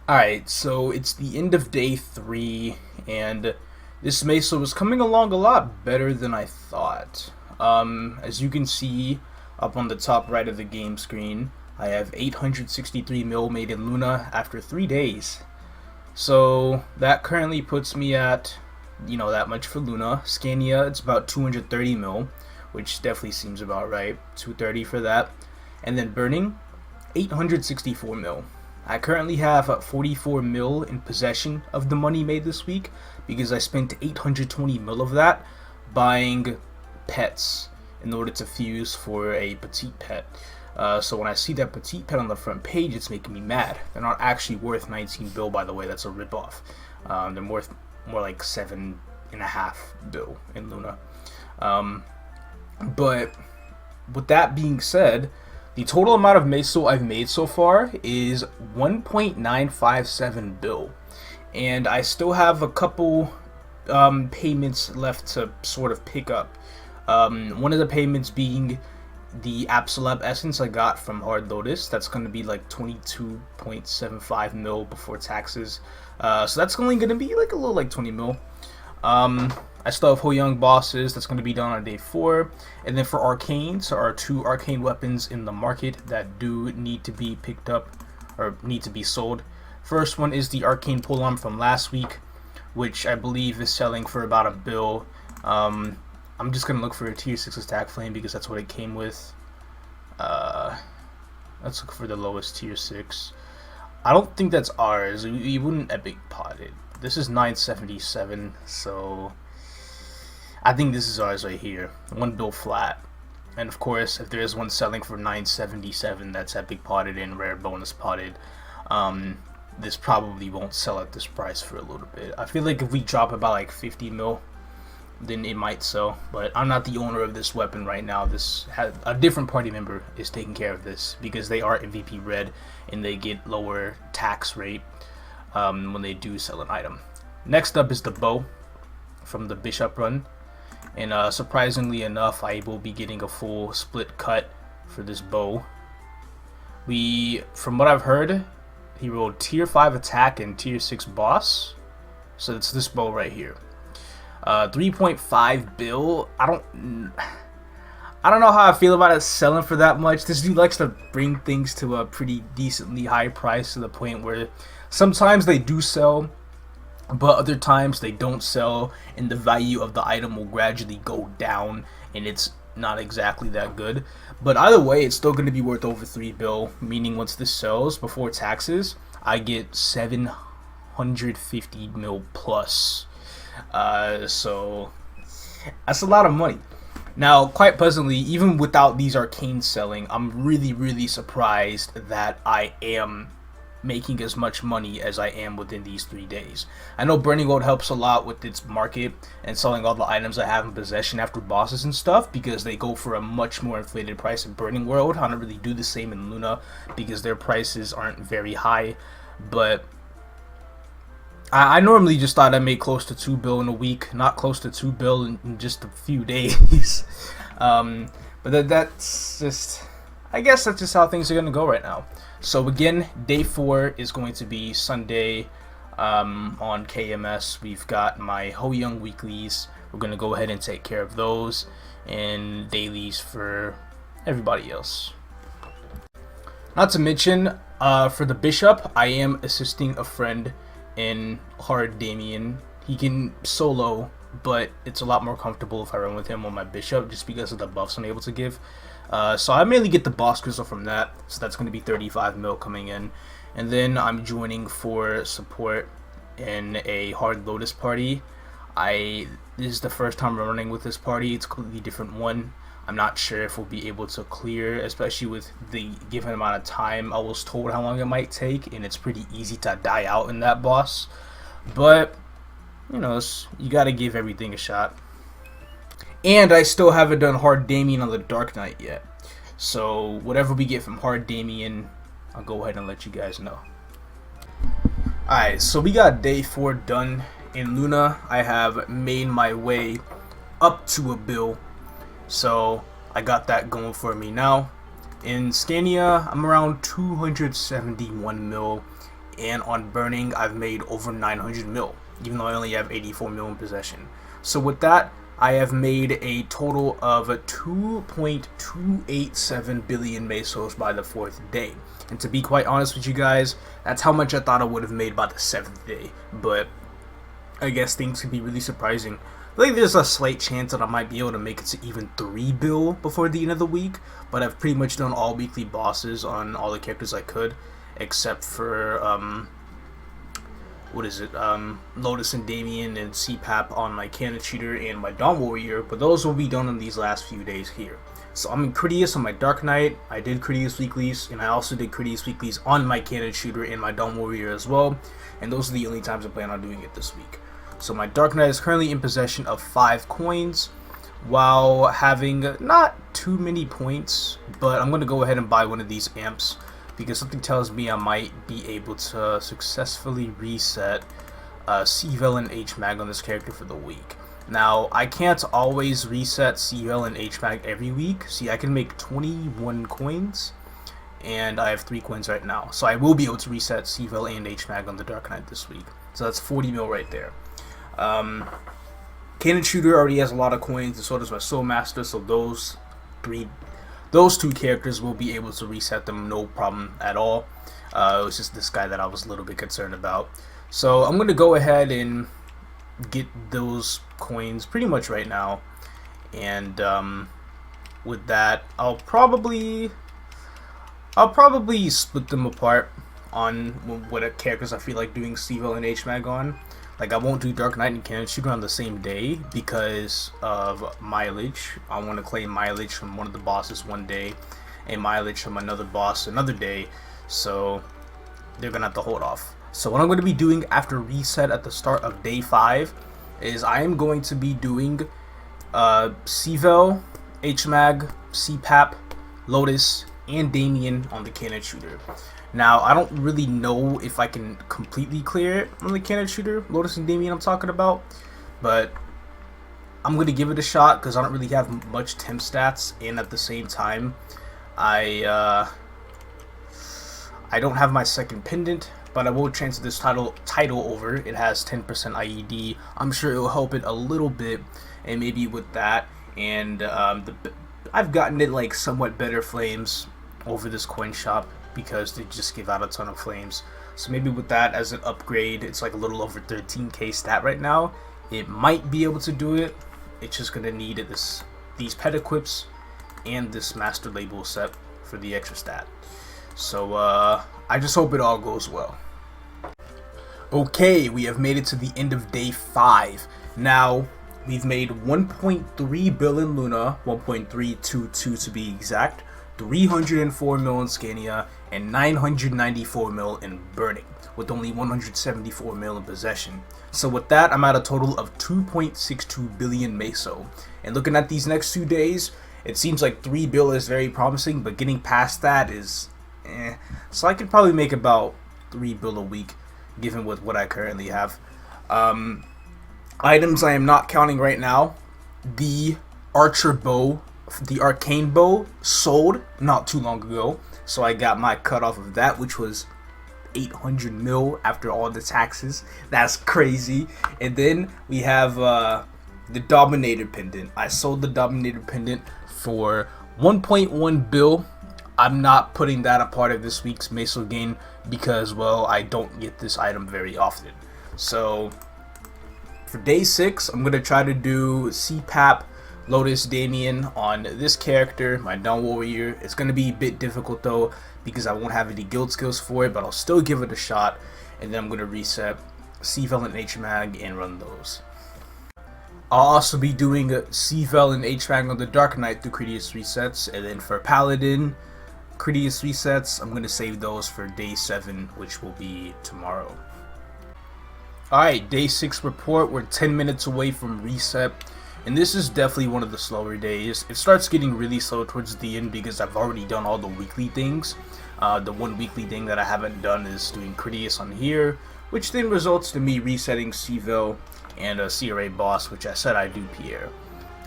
Alright, so it's the end of day 3, and this Meso is coming along a lot better than I thought. As you can see up on the top right of the game screen, I have 863 mil made in Luna after 3 days. So that currently puts me at, you know, that much for Luna. Scania, it's about 230 mil, which definitely seems about right. 230 for that. And then Burning, 864 mil. I currently have 44 mil in possession of the money made this week, because I spent 820 mil of that buying pets in order to fuse for a petite pet. So when I see that petite pet on the front page, it's making me mad. They're not actually worth 19 bill, by the way. That's a ripoff. They're worth more like 7.5 bill in Luna. But with that being said, the total amount of Meso I've made so far is 1.957 bill, and I still have a couple payments left to sort of pick up. One of the payments being the Absolab Essence I got from Hard Lotus. That's going to be like 22.75 mil before taxes. So that's only going to be like a little like 20 mil. I still have Hoyoung bosses. That's going to be done on day 4. And then for Arcanes, there are 2 arcane weapons in the market that do need to be picked up or need to be sold. First one is the Arcane Polearm from last week. which I believe is selling for about $1 bill. I'm just gonna look for a tier 6 attack flame because that's what it came with. Let's look for the lowest tier 6. I don't think that's ours. We wouldn't epic pot it. This is 977, so I think this is ours right here. 1 bill flat. And of course, if there is one selling for 977, that's epic potted and rare bonus potted. This probably won't sell at this price for a little bit. I feel like if we drop about like 50 mil, then it might sell. But I'm not the owner of this weapon right now. This has a different party member is taking care of this because they are MVP red and they get lower tax rate when they do sell an item. Next up is the bow from the Bishop run. And surprisingly enough, I will be getting a full split cut for this bow. From what I've heard, he rolled tier 5 attack and tier 6 boss. So it's this bow right here. 3.5 bill. I don't know how I feel about it selling for that much. This dude likes to bring things to a pretty decently high price to the point where sometimes they do sell, but other times they don't sell and the value of the item will gradually go down and it's not exactly that good. But either way, it's still going to be worth over 3 bill, meaning once this sells before taxes, I get 750 mil plus. So that's a lot of money. Now, quite pleasantly, even without these Arcanes selling, I'm really surprised that I am making as much money as I am within these 3 days. I know Burning World helps a lot with its market and selling all the items I have in possession after bosses and stuff because they go for a much more inflated price in Burning World. I don't really do the same in Luna because their prices aren't very high, but I normally just thought I'd make close to 2 bill in a week, not close to 2 bill in just a few days. But that's just, I guess that's just how things are going to go right now. So again, day 4 is going to be Sunday on KMS. We've got my Ho Young weeklies. We're going to go ahead and take care of those, and dailies for everybody else. Not to mention, for the Bishop, I am assisting a friend in Hard Damien. He can solo, but it's a lot more comfortable if I run with him on my Bishop just because of the buffs I'm able to give. So I mainly get the boss crystal from that, so that's going to be 35 mil coming in. And then I'm joining for support in a Hard Lotus party. This is the first time I'm running with this party. It's a completely different one. I'm not sure if we'll be able to clear, especially with the given amount of time. I was told how long it might take, and it's pretty easy to die out in that boss. But, you know, you gotta give everything a shot. And I still haven't done Hard Damien on the Dark Knight yet. So, whatever we get from Hard Damien, I'll go ahead and let you guys know. Alright, so we got day 4 done. In Luna, I have made my way up to a bill. So I got that going for me now. In Scania, I'm around 271 mil, and on Burning, I've made over 900 mil, even though I only have 84 mil in possession. So with that, I have made a total of 2.287 billion Mesos by the 4th day. And to be quite honest with you guys, that's how much I thought I would have made by the 7th day. But I guess things could be really surprising. I think there's a slight chance that I might be able to make it to even 3 bill before the end of the week, but I've pretty much done all weekly bosses on all the characters I could, except for, Lotus and Damien and CPAP on my Cannon Shooter and my Dawn Warrior, but those will be done in these last few days here. So I'm in Critias on my Dark Knight, I did Critias weeklies, and I also did Critias weeklies on my Cannon Shooter and my Dawn Warrior as well, and those are the only times I plan on doing it this week. So my Dark Knight is currently in possession of 5 coins, while having not too many points, but I'm going to go ahead and buy one of these amps, because something tells me I might be able to successfully reset CVL and HMAG on this character for the week. Now, I can't always reset CVL and HMAG every week. See, I can make 21 coins, and I have 3 coins right now. So I will be able to reset CVL and HMAG on the Dark Knight this week. So that's 40 mil right there. Cannon Shooter already has a lot of coins, and so does my Soul Master, so those 2 characters will be able to reset them no problem at all. It was just this guy that I was a little bit concerned about. So I'm going to go ahead and get those coins pretty much right now, and with that, I'll probably split them apart on what characters I feel like doing CVL and HMAG on. Like, I won't do Dark Knight and Cannon Shooter on the same day because of mileage. I want to claim mileage from one of the bosses one day and mileage from another boss another day, so they're gonna have to hold off. So what I'm going to be doing after reset at the start of day 5 is I am going to be doing CVL, HMAG, CPAP, Lotus, and Damien on the Cannon Shooter. Now, I don't really know if I can completely clear it on the Cannon Shooter, Lotus and Damien I'm talking about, but I'm going to give it a shot because I don't really have much temp stats, and at the same time, I don't have my second pendant, but I will transfer this title over. It has 10% IED. I'm sure it will help it a little bit, and maybe with that, and I've gotten it like somewhat better flames over this coin shop because they just give out a ton of flames. So maybe with that as an upgrade, it's like a little over 13k stat right now. It might be able to do it. It's just gonna need these pet equips and this master label set for the extra stat. So I just hope it all goes well. Okay, we have made it to the end of day 5. Now, we've made 1.3 bill in Luna, 1.322 to be exact, 304 mil in Scania, and 994 mil in Burning, with only 174 mil in possession. So with that, I'm at a total of 2.62 billion Meso. And looking at these next 2 days, it seems like 3 bill is very promising, but getting past that is so I could probably make about 3 bill a week, given with what I currently have. Items I am not counting right now: the Archer bow, the Arcane bow sold not too long ago, so I got my cut off of that, which was 800 mil after all the taxes. That's crazy. And then we have the Dominator pendant. I sold the Dominator pendant for 1.1 bill. I'm not putting that a part of this week's Meso gain because, well, I don't get this item very often. So for day 6, I'm gonna try to do CPAP, Lotus, Damien on this character, my Dawn Warrior. It's gonna be a bit difficult though because I won't have any guild skills for it, but I'll still give it a shot. And then I'm gonna reset CVL and HMAG and run those. I'll also be doing CVL and HMAG on the Dark Knight through Critias resets, and then for Paladin, Critias resets, I'm going to save those for day 7, which will be tomorrow. Alright, day 6 report. We're 10 minutes away from reset, and this is definitely one of the slower days. It starts getting really slow towards the end because I've already done all the weekly things. The one weekly thing that I haven't done is doing Critias on here, which then results to me resetting CVL and a CRA boss, which I said I do Pierre.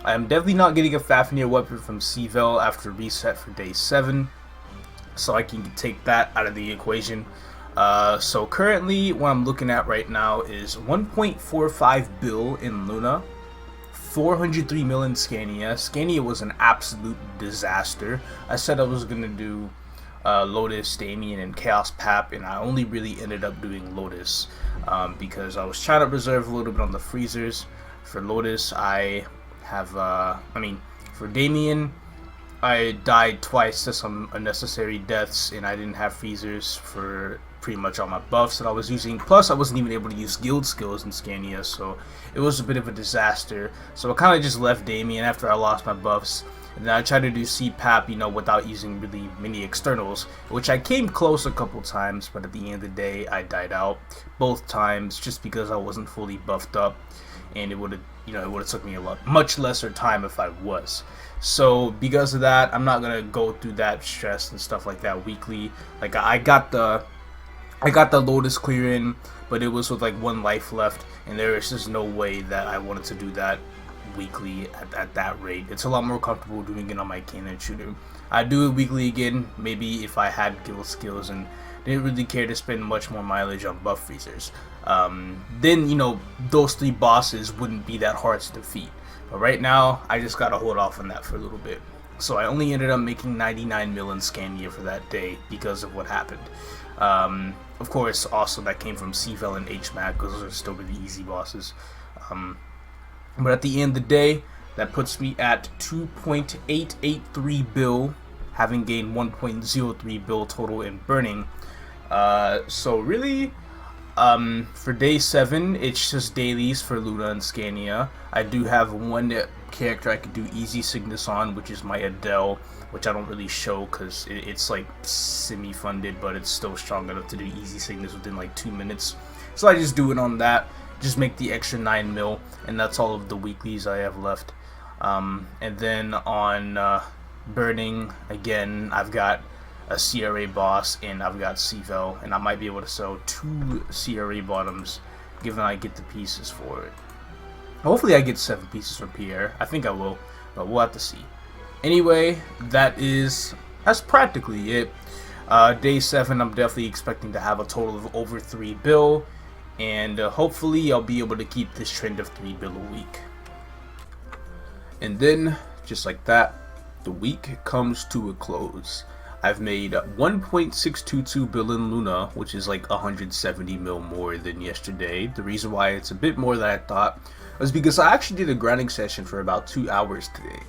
I am definitely not getting a Fafnir weapon from CVL after reset for day 7, so I can take that out of the equation. So currently what I'm looking at right now is 1.45 bill in Luna, 403 mil in Scania. Scania was an absolute disaster. I said I was going to do Lotus, Damien, and Chaos Pap, and I only really ended up doing Lotus because I was trying to reserve a little bit on the freezers. For Lotus, I have, for Damien, I died twice to some unnecessary deaths, and I didn't have freezers for pretty much all my buffs that I was using. Plus, I wasn't even able to use guild skills in Scania, so it was a bit of a disaster. So I kind of just left Damien after I lost my buffs. And then I tried to do CPAP, without using really many externals, which I came close a couple times, but at the end of the day, I died out both times just because I wasn't fully buffed up, and it would have, took me much lesser time if I was. So because of that, I'm not gonna go through that stress and stuff like that weekly. Like I got the Lotus clear in, but it was with like 1 life left, and there is just no way that I wanted to do that weekly at that rate. It's a lot more comfortable doing it on my Cannon Shooter. I'd do it weekly again, maybe if I had guild skills and didn't really care to spend much more mileage on buff freezers. Then those 3 bosses wouldn't be that hard to defeat. But right now, I just gotta hold off on that for a little bit. So I only ended up making 99 mil in Scania for that day because of what happened. Of course, also that came from CVL and HMAG because those are still really easy bosses. But at the end of the day, that puts me at 2.883 bill, having gained 1.03 bill total in burning. So really, for day 7, it's just dailies for Luna and Scania. I do have one character I could do easy sickness on, which is my Adele, which I don't really show because it's like semi-funded, but it's still strong enough to do easy sickness within like 2 minutes. So I just do it on that, just make the extra 9 mil, and that's all of the weeklies I have left. And then on burning, again, I've got a CRA boss and I've got CVEL, and I might be able to sell 2 CRA bottoms given I get the pieces for it. Hopefully I get 7 pieces from Pierre. I think I will, but we'll have to see. Anyway, that's practically it. Day 7, I'm definitely expecting to have a total of over 3 bill, and hopefully I'll be able to keep this trend of 3 bill a week. And then, just like that, the week comes to a close. I've made 1.622 bill in Luna, which is like 170 mil more than yesterday. The reason why it's a bit more than I thought was because I actually did a grinding session for about 2 hours today.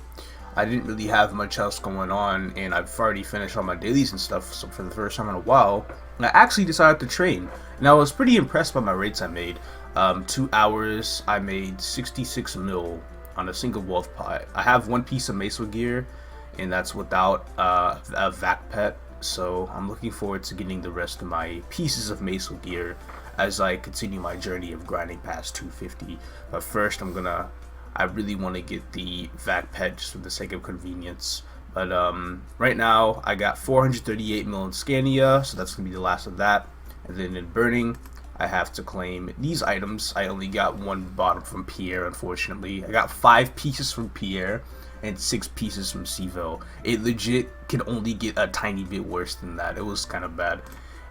I didn't really have much else going on, and I've already finished all my dailies and stuff, so for the first time in a while, I actually decided to train. And I was pretty impressed by my rates I made. 2 hours, I made 66 mil on a single wolf pot. I have 1 piece of Meso gear, and that's without a vac pet, so I'm looking forward to getting the rest of my pieces of Meso gear as I continue my journey of grinding past 250. But first I really want to get the vac pet just for the sake of convenience. But right now I got 438 mil in Scania, so that's gonna be the last of that. And then in burning, I have to claim these items. I only got 1 bottom from Pierre, unfortunately. I got 5 pieces from Pierre and 6 pieces from CVEL. It legit can only get a tiny bit worse than that. It was kind of bad.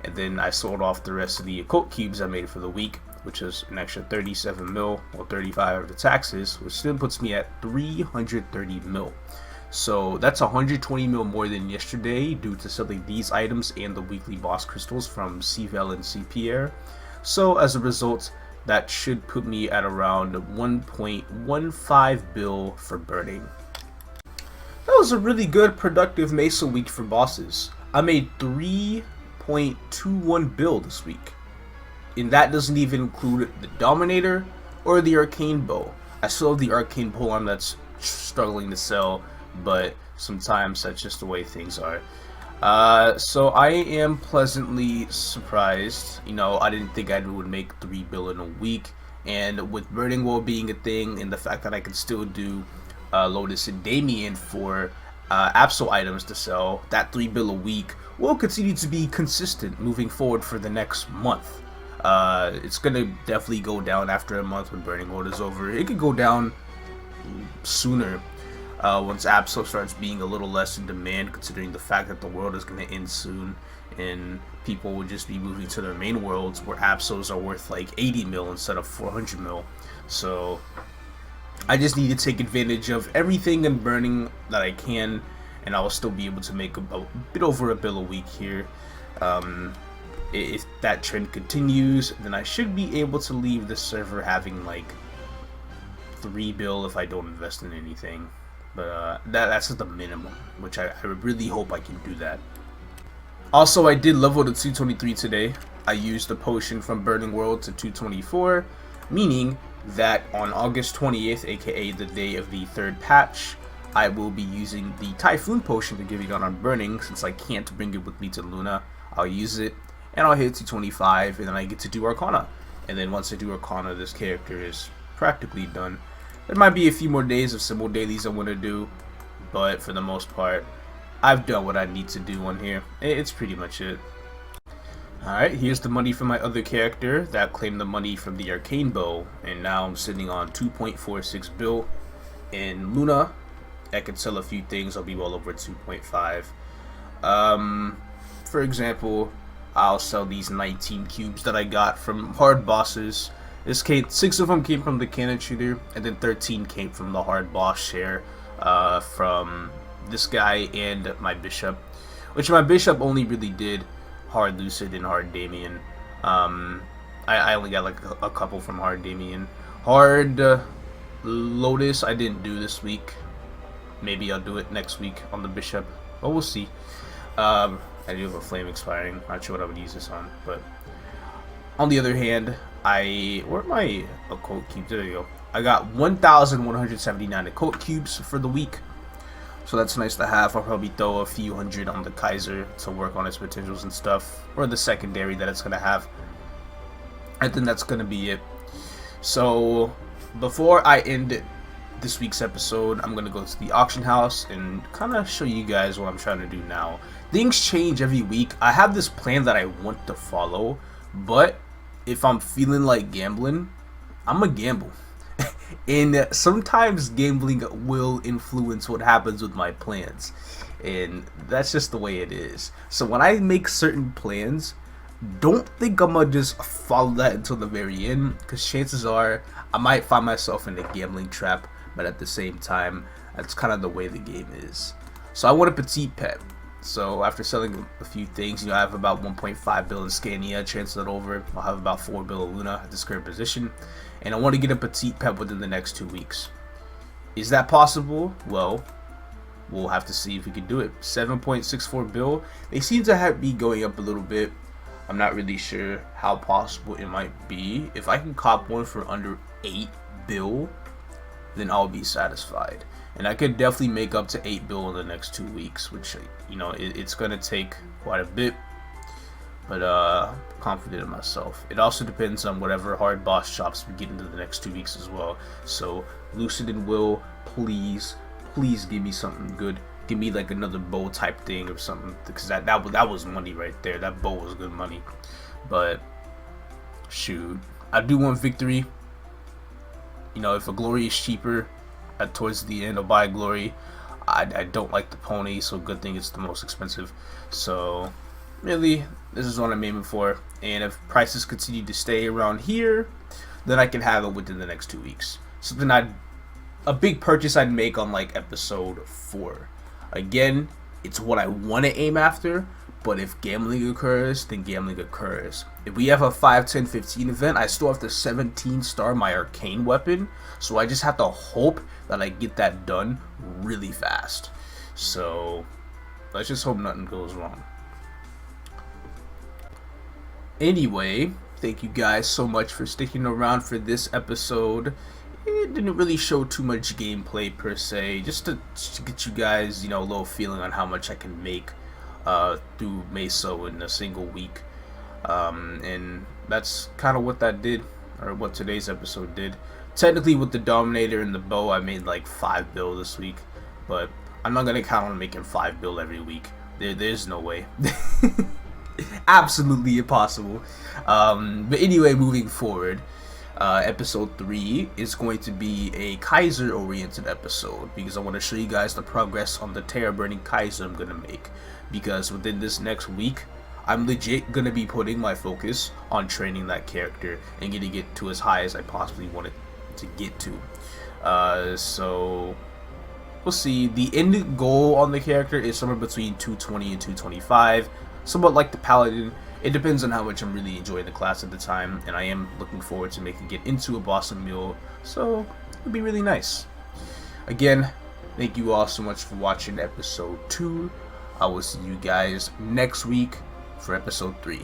And then I sold off the rest of the occult cubes I made for the week, which is an extra 37 mil, or 35 of the taxes, which still puts me at 330 mil. So that's 120 mil more than yesterday due to selling these items and the weekly boss crystals from CVEL and CPR. So as a result, that should put me at around 1.15 bill for burning. That was a really good productive Mesa week for bosses. I made 3.21 bill this week. And that doesn't even include the Dominator or the Arcane Bow. I still have the Arcane Bow on that's struggling to sell, but sometimes that's just the way things are. So I am pleasantly surprised. You know, I didn't think I would make 3 bill in a week, and with Burning Wall being a thing and the fact that I can still do Lotus and Damien for Absol items to sell, that 3 bill a week will continue to be consistent moving forward for the next month. It's gonna definitely go down after a month when Burning World is over. It could go down sooner once Absol starts being a little less in demand, considering the fact that the world is gonna end soon and people will just be moving to their main worlds where Absols are worth like 80 mil instead of 400 mil. So I just need to take advantage of everything in burning that I can, and I will still be able to make a bit over a bill a week here. If that trend continues, then I should be able to leave the server having like 3 bill if I don't invest in anything. But that's just the minimum, which I really hope I can do that. Also, I did level to 223 today. I used a potion from Burning World to 224, meaning that on August 20th, aka the day of the 3rd patch, I will be using the Typhoon potion to give it on Burning. Since I can't bring it with me to Luna, I'll use it and I'll hit 225, and then I get to do Arcana. And then once I do Arcana, this character is practically done. There might be a few more days of simple dailies I want to do, but for the most part, I've done what I need to do on here. It's pretty much it. Alright, here's the money from my other character that claimed the money from the Arcane Bow, and now I'm sitting on 2.46 bill. In Luna, I could sell a few things, I'll be well over 2.5. For example, I'll sell these 19 cubes that I got from hard bosses. 6 of them came from the cannon shooter, and then 13 came from the hard boss share from this guy and my bishop, which my bishop only really did hard lucid and hard Damien. I only got like a couple from hard Damien. Hard Lotus I didn't do this week. Maybe I'll do it next week on the bishop, but we'll see. I do have a flame expiring. Not sure what I would use this on, but on the other hand, where are my occult cubes? There you go. I got 1,179 occult cubes for the week, so that's nice to have. I'll probably throw a few hundred on the Kaiser to work on its potentials and stuff, or the secondary that it's gonna have. I think that's gonna be it. So before I end this week's episode, I'm gonna go to the auction house and kind of show you guys what I'm trying to do now. Things change every week. I have this plan that I want to follow, but if I'm feeling like gambling, I'm gonna gamble. And sometimes gambling will influence what happens with my plans, and that's just the way it is. So when I make certain plans, don't think I'm gonna just follow that until the very end, because chances are I might find myself in a gambling trap. But at the same time, that's kind of the way the game is. So I want a petite pet. So after selling a few things, I have about 1.5 bill in Scania, transfer that over. I'll have about 4 bill of Luna at this current position. And I want to get a petite pet within the next 2 weeks. Is that possible? Well, we'll have to see if we can do it. 7.64 bill. They seem to be going up a little bit. I'm not really sure how possible it might be. If I can cop one for under 8 bill, then I'll be satisfied, and I could definitely make up to 8 bill in the next 2 weeks, which it's gonna take quite a bit, but confident in myself. It also depends on whatever hard boss chops we get into the next 2 weeks as well. So Lucid and Will, please give me something good. Give me like another bow type thing or something, because that was money right there. That bow was good money. But shoot, I do want victory. If a glory is cheaper towards the end, I'll buy a glory. I don't like the pony, so good thing it's the most expensive. So really, this is what I'm aiming for. And if prices continue to stay around here, then I can have it within the next 2 weeks. Something a big purchase I'd make on like episode 4. Again, it's what I want to aim after. But if gambling occurs, then gambling occurs. If we have a 5, 10, 15 event, I still have to 17 star my arcane weapon. So I just have to hope that I get that done really fast. So let's just hope nothing goes wrong. Anyway, thank you guys so much for sticking around for this episode. It didn't really show too much gameplay per se, just to get you guys, a little feeling on how much I can make through Meso in a single week, and that's kind of what that did, or what today's episode did. Technically with the Dominator and the bow I made like 5 bill this week, but I'm not gonna count on making 5 bill every week. There's no way. Absolutely impossible. But anyway, moving forward, episode 3 is going to be a Kaiser oriented episode, because I want to show you guys the progress on the Terror Burning Kaiser I'm gonna make. Because within this next week, I'm legit gonna be putting my focus on training that character and getting it to as high as I possibly want it to get to. So we'll see. The end goal on the character is somewhere between 220 and 225, somewhat like the Paladin. It depends on how much I'm really enjoying the class at the time, and I am looking forward to making it into a boss meal, so it'll be really nice. Again, thank you all so much for watching episode 2. I will see you guys next week for episode 3.